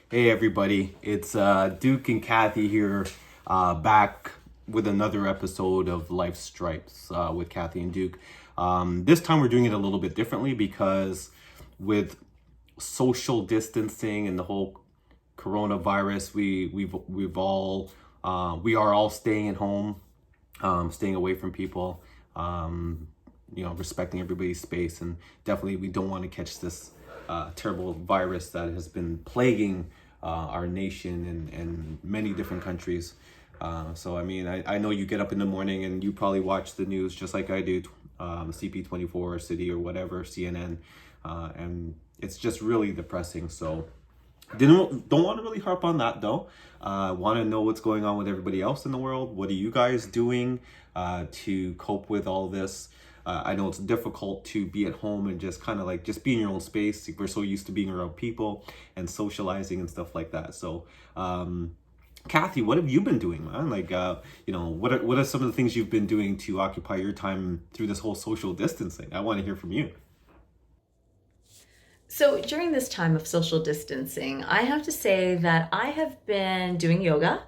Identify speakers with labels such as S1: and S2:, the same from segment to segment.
S1: Hey everybody, it's Duke and Kathy here, back with another episode of Life Stripes with Kathy and Duke. This time we're doing it a little bit differently because with social distancing and the whole coronavirus, we are all staying at home, staying away from people, respecting everybody's space, and definitely we don't want to catch this terrible virus that has been plaguing our nation and many different countries. I know you get up in the morning and you probably watch the news just like I do, CP24 or City or whatever, CNN, and it's just really depressing. So don't want to really harp on that though. Want to know what's going on with everybody else in the world. What are you guys doing to cope with all this? I know it's difficult to be at home and just kind of like just be in your own space. We're so used to being around people and socializing and stuff like that. So, Kathy, what have you been doing, man? What are some of the things you've been doing to occupy your time through this whole social distancing? I want to hear from you.
S2: So during this time of social distancing, I have to say that I have been doing yoga.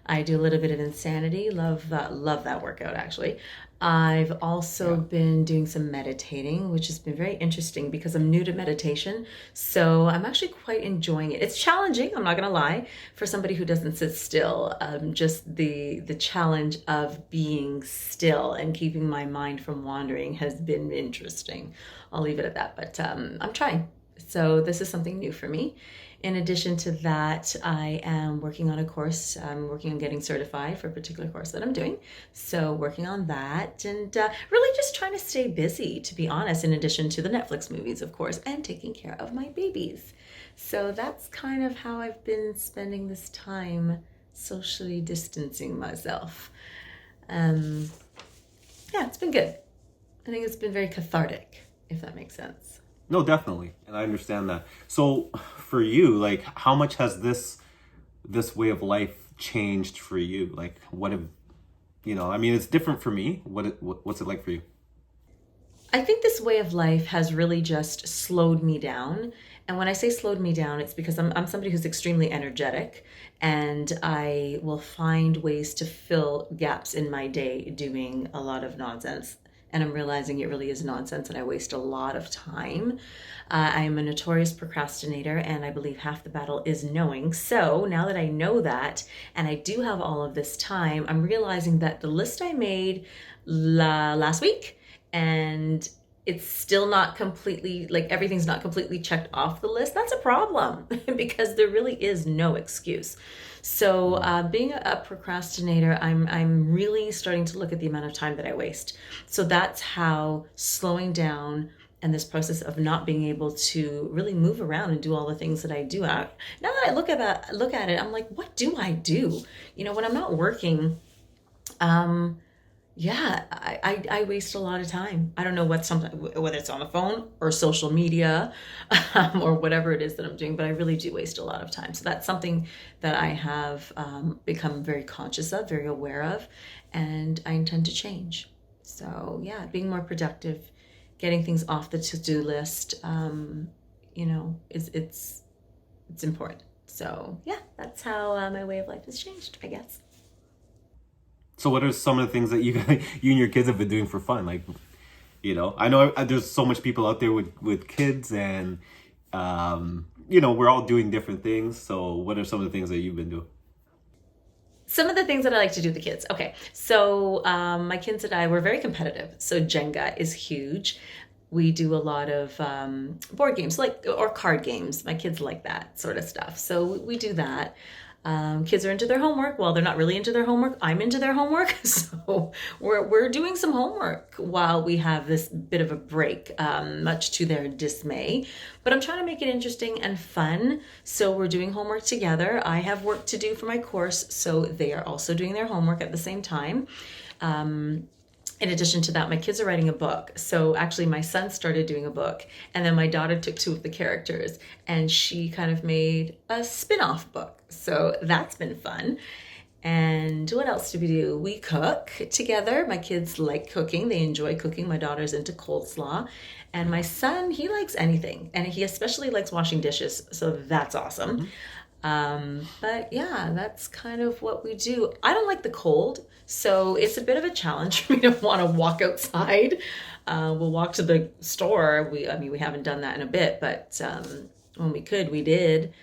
S2: I do a little bit of insanity. Love that workout actually. I've also
S1: Yeah.
S2: been doing some meditating, which has been very interesting because I'm new to meditation. So I'm actually quite enjoying it. It's challenging, I'm not gonna lie, for somebody who doesn't sit still. Just the challenge of being still and keeping my mind from wandering has been interesting. I'll leave it at that, but I'm trying. So this is something new for me. In addition to that, I am working on a course. I'm working on getting certified for a particular course that I'm doing. So working on that and really just trying to stay busy, to be honest, in addition to the Netflix movies, of course, and taking care of my babies. So that's kind of how I've been spending this time socially distancing myself. Um, yeah, it's been good. I think it's been very cathartic, if that makes sense.
S1: No, definitely, and I understand that. So, for you, like, how much has this way of life changed for you? Like, what have I mean, it's different for me. What's it like for you?
S2: I think this way of life has really just slowed me down. And when I say slowed me down, it's because I'm somebody who's extremely energetic and I will find ways to fill gaps in my day doing a lot of nonsense. And I'm realizing it really is nonsense and I waste a lot of time. I am a notorious procrastinator and I believe half the battle is knowing. So now that I know that and I do have all of this time, I'm realizing that the list I made last week and it's still not completely, like everything's not completely checked off the list, that's a problem because there really is no excuse. So being a procrastinator, I'm really starting to look at the amount of time that I waste. So that's how slowing down and this process of not being able to really move around and do all the things that I do. Now that I look at it, I'm like, what do I do? When I'm not working, yeah, I waste a lot of time. I don't know whether it's on the phone or social media, or whatever it is that I'm doing, but I really do waste a lot of time. So that's something that I have become very conscious of, very aware of, and I intend to change. So yeah, being more productive, getting things off the to-do list, it's important. So yeah, that's how my way of life has changed, I guess.
S1: So, what are some of the things that you and your kids have been doing for fun? Like, I know there's so much people out there with kids, and we're all doing different things. So, what are some of the things that you've been doing?
S2: Some of the things that I like to do with the kids. Okay, so my kids and I, we're very competitive. So Jenga is huge. We do a lot of board games, or card games. My kids like that sort of stuff. So we do that. Kids are into their homework. Well, they're not really into their homework. I'm into their homework. So we're doing some homework while we have this bit of a break, much to their dismay. But I'm trying to make it interesting and fun. So we're doing homework together. I have work to do for my course, so they are also doing their homework at the same time. In addition to that, my kids are writing a book. So actually my son started doing a book and then my daughter took two of the characters and she kind of made a spin-off book. So that's been fun. And what else do we do? We cook together. My kids like cooking. They enjoy cooking. My daughter's into coleslaw. And my son, he likes anything. And he especially likes washing dishes. So that's awesome. But yeah, that's kind of what we do. I don't like the cold, so it's a bit of a challenge for me to want to walk outside. We'll walk to the store. I mean, we haven't done that in a bit, but when we could, we did.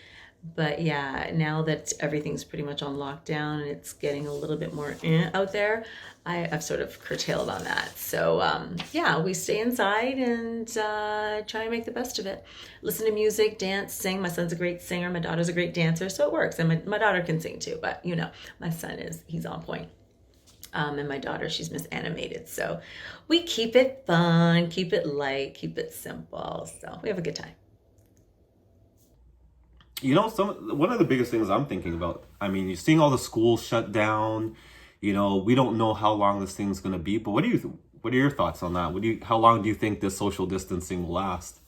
S2: But yeah, now that everything's pretty much on lockdown and it's getting a little bit more out there, I've sort of curtailed on that. So yeah, we stay inside and try to make the best of it. Listen to music, dance, sing. My son's a great singer. My daughter's a great dancer, so it works. And my daughter can sing too, but you know, my son he's on point. And my daughter, she's Miss Animated. So we keep it fun, keep it light, keep it simple. So we have a good time.
S1: You know, one of the biggest things I'm thinking about, I mean, you're seeing all the schools shut down. You know, we don't know how long this thing's going to be, but what are your thoughts on that? How long do you think this social distancing will last?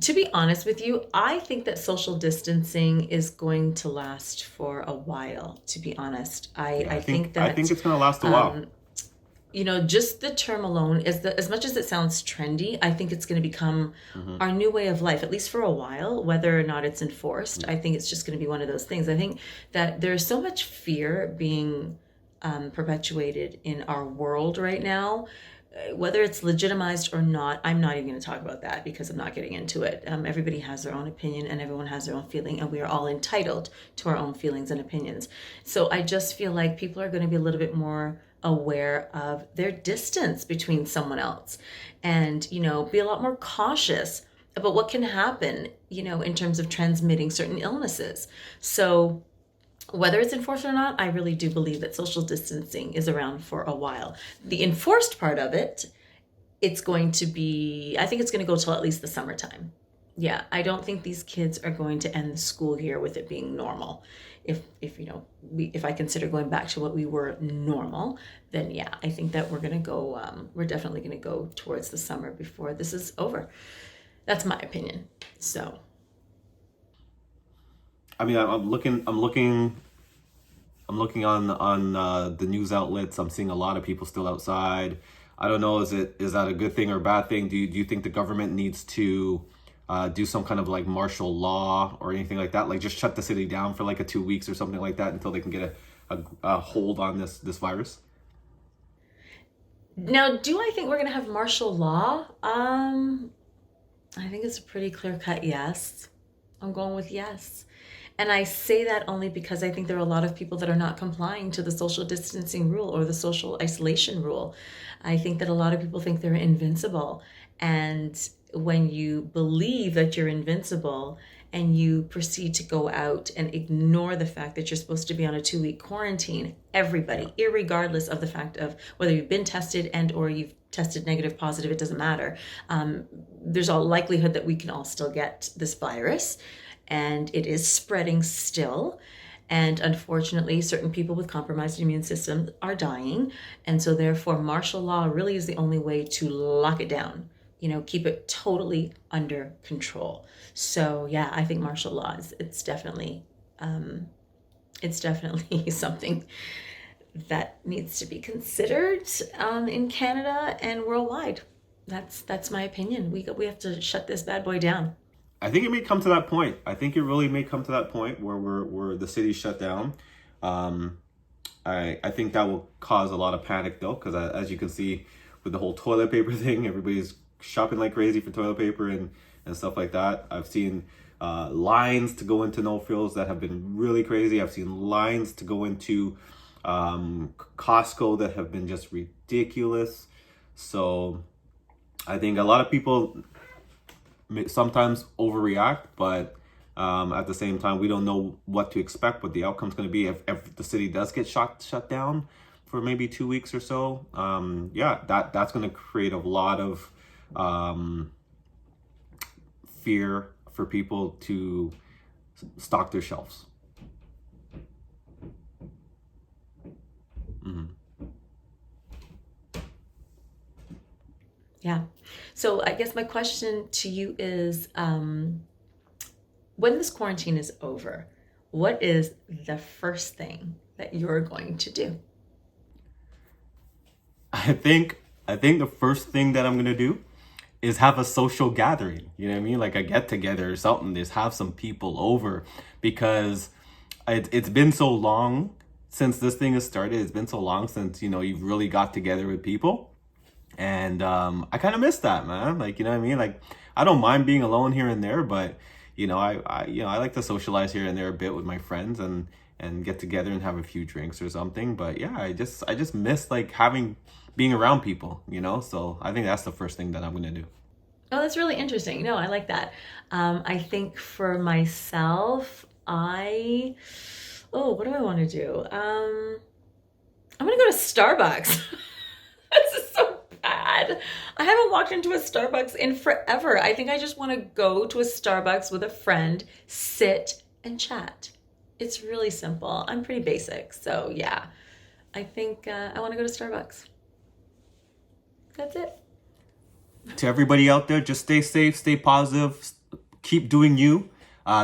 S2: To be honest with you, I think that social distancing is going to last for a while, to be honest.
S1: Yeah,
S2: I think
S1: I think
S2: that
S1: it's going to last a while.
S2: you know, just the term alone is that as much as it sounds trendy, I think it's going to become
S1: Hmm.
S2: our new way of life, at least for a while, whether or not it's enforced. I think it's just going to be one of those things. I think that there's so much fear being perpetuated in our world right now, whether it's legitimized or not. I'm not even going to talk about that because I'm not getting into it. Everybody has their own opinion and everyone has their own feeling, and we are all entitled to our own feelings and opinions. So I just feel like people are going to be a little bit more aware of their distance between someone else, and you know, be a lot more cautious about what can happen, you know, in terms of transmitting certain illnesses. So whether it's enforced or not, I really do believe that social distancing is around for a while. The enforced part of it, it's going to be, I think it's going to go till at least the summertime. Yeah, I don't think these kids are going to end the school year with it being normal. If you know, if I consider going back to what we were normal, then yeah, I think that we're gonna go. We're definitely gonna go towards the summer before this is over. That's my opinion. So
S1: I mean, I'm looking on the news outlets. I'm seeing a lot of people still outside. I don't know. Is that a good thing or a bad thing? Do you think the government needs to do some kind of like martial law or anything like that? Like just shut the city down for like 2 weeks or something like that until they can get a hold on this virus?
S2: now, do I think we're gonna have martial law? I think it's a pretty clear cut yes. I'm going with yes. And I say that only because I think there are a lot of people that are not complying to the social distancing rule or the social isolation rule. I think that a lot of people think they're invincible. And when you believe that you're invincible and you proceed to go out and ignore the fact that you're supposed to be on a 2-week quarantine,
S1: Yeah.
S2: everybody, irregardless of the fact of whether you've been tested and or you've tested negative, positive, it doesn't matter. There's a likelihood that we can all still get this virus, and it is spreading still. And unfortunately, certain people with compromised immune systems are dying. And so, therefore, martial law really is the only way to lock it down, you know, keep it totally under control. So, yeah, I think martial law is, it's definitely something that needs to be considered in Canada and worldwide. That's my opinion. We have to shut this bad boy down.
S1: I think it may come to that point. I think it really may come to that point where the city's shut down. Um, I think that will cause a lot of panic though, because as you can see with the whole toilet paper thing, everybody's shopping like crazy for toilet paper and stuff like that. I've seen lines to go into no frills that have been really crazy. I've seen lines to go into Costco that have been just ridiculous. So I think a lot of people sometimes overreact, but at the same time, we don't know what to expect, what the outcome's going to be if the city does get shut down for maybe 2 weeks or so. Yeah, that's going to create a lot of fear for people to stock their shelves. Hmm.
S2: Yeah. So I guess my question to you is, when this quarantine is over, what is the first thing that you're going to do?
S1: I think the first thing that I'm gonna do is have a social gathering. You know what I mean? Like a get together or something. Just have some people over, because it's been so long since this thing has started. It's been so long since, you know, you've really got together with people. And I kind of miss that, man. Like, you know what I mean? Like, I don't mind being alone here and there, but you know, I like to socialize here and there a bit with my friends, and get together and have a few drinks or something. But yeah, I just miss like being around people, you know? So I think that's the first thing that I'm gonna do.
S2: Oh, that's really interesting. No, I like that. I think for myself, what do I want to do? I'm gonna go to Starbucks. This is so bad. I haven't walked into a Starbucks in forever. I think I just want to go to a Starbucks with a friend, sit and chat. It's really simple. I'm pretty basic. So yeah, I think I want to go to Starbucks. That's it.
S1: To everybody out there, just stay safe, stay positive, keep doing you.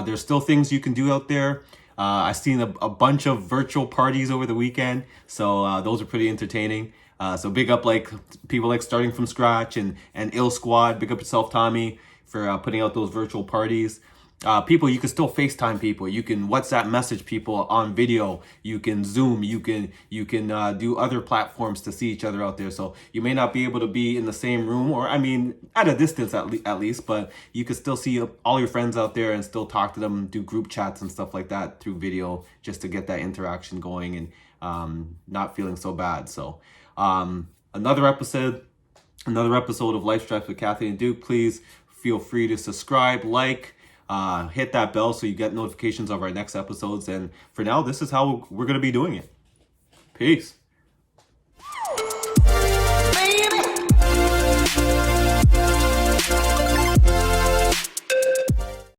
S1: There's still things you can do out there. I've seen a bunch of virtual parties over the weekend, so those are pretty entertaining. So big up like people like Starting From Scratch and Ill Squad. Big up yourself, Tommy, for putting out those virtual parties. People, you can still FaceTime people. You can WhatsApp message people on video. You can Zoom. You can do other platforms to see each other out there. So you may not be able to be in the same room, or I mean, at a distance at least, but you can still see all your friends out there and still talk to them, do group chats and stuff like that through video, just to get that interaction going and not feeling so bad. So another episode of Life Stripes with Kathy and Duke. Please feel free to subscribe, like. Hit that bell so you get notifications of our next episodes. And for now, this is how we're going to be doing it. Peace.